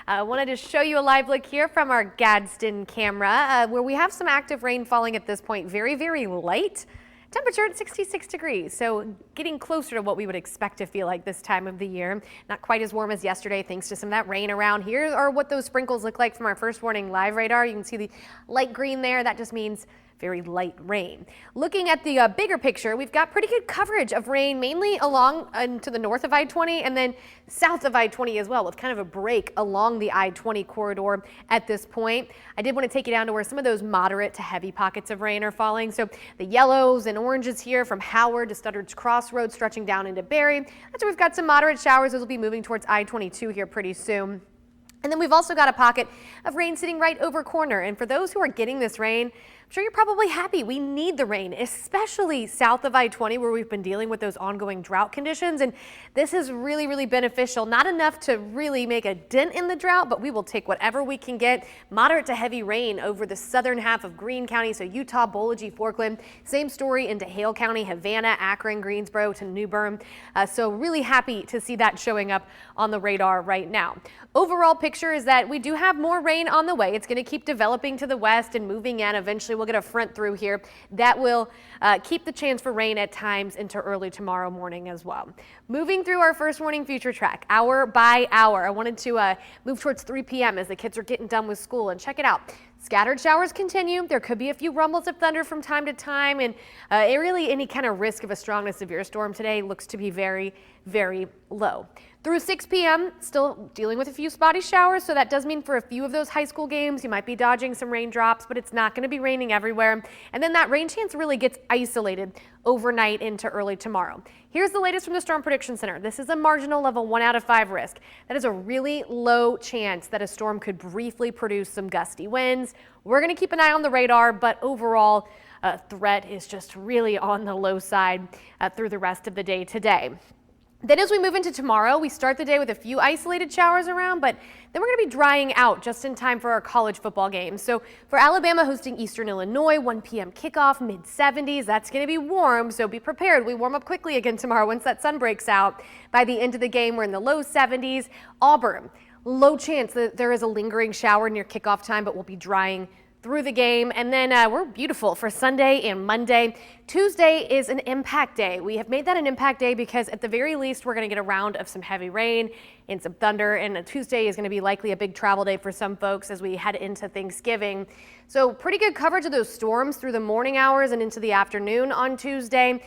I wanted to show you a live look here from our Gadsden camera where we have some active rain falling at this point. Very, very light. Temperature at 66 degrees, so getting closer to what we would expect to feel like this time of the year. Not quite as warm as yesterday thanks to some of that rain around. Here are what those sprinkles look like from our first warning live radar. You can see the light green there. That just means very light rain. Looking at the bigger picture, we've got pretty good coverage of rain, mainly along to the north of I-20 and then south of I-20 as well, with kind of a break along the I-20 corridor at this point. I did want to take you down to where some of those moderate to heavy pockets of rain are falling. So the yellows and oranges here from Howard to Studdard's Crossroads stretching down into Barre. That's where we've got some moderate showers. Those will be moving towards I-22 here pretty soon. And then we've also got a pocket of rain sitting right over Corner. And for those who are getting this rain, I'm sure you're probably happy. We need the rain, especially south of I-20 where we've been dealing with those ongoing drought conditions. And this is really, really beneficial. Not enough to really make a dent in the drought, but we will take whatever we can get. Moderate to heavy rain over the southern half of Greene County, so Utah, Boligee, Forkland. Same story into Hale County, Havana, Akron, Greensboro to New Bern. So really happy to see that showing up on the radar right now. Overall picture is that we do have more rain on the way. It's going to keep developing to the west and moving in. Eventually we'll get a front through here that will keep the chance for rain at times into early tomorrow morning as well. Moving through our first warning future track hour by hour. I wanted to move towards 3 p.m. as the kids are getting done with school, and check it out. Scattered showers continue. There could be a few rumbles of thunder from time to time, and really any kind of risk of a strong to severe storm today looks to be very, very low. Through 6 p.m., still dealing with a few spotty showers, so that does mean for a few of those high school games, you might be dodging some raindrops, but it's not going to be raining everywhere. And then that rain chance really gets isolated overnight into early tomorrow. Here's the latest from the Storm Prediction Center. This is a marginal level 1 out of 5 risk. That is a really low chance that a storm could briefly produce some gusty winds. We're going to keep an eye on the radar, but overall, threat is just really on the low side through the rest of the day today. Then as we move into tomorrow, we start the day with a few isolated showers around, but then we're going to be drying out just in time for our college football games. So for Alabama hosting Eastern Illinois, 1 p.m. kickoff, mid-70s, that's going to be warm, so be prepared. We warm up quickly again tomorrow once that sun breaks out. By the end of the game, we're in the low 70s. Auburn, low chance that there is a lingering shower near kickoff time, but we'll be drying through the game. And then we're beautiful for Sunday and Monday. Tuesday is an impact day. We have made that an impact day because at the very least we're going to get a round of some heavy rain and some thunder, and Tuesday is going to be likely a big travel day for some folks as we head into Thanksgiving. So pretty good coverage of those storms through the morning hours and into the afternoon on Tuesday.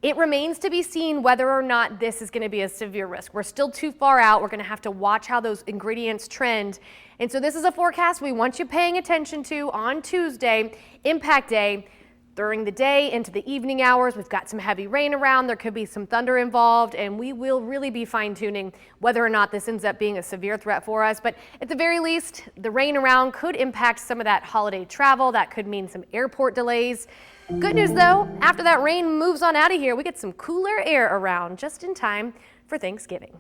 It remains to be seen whether or not this is going to be a severe risk. We're still too far out. We're going to have to watch how those ingredients trend. And so this is a forecast we want you paying attention to on Tuesday, impact day. During the day into the evening hours, we've got some heavy rain around. There could be some thunder involved, and we will really be fine-tuning whether or not this ends up being a severe threat for us. But at the very least, the rain around could impact some of that holiday travel. That could mean some airport delays. Good news, though, after that rain moves on out of here, we get some cooler air around just in time for Thanksgiving.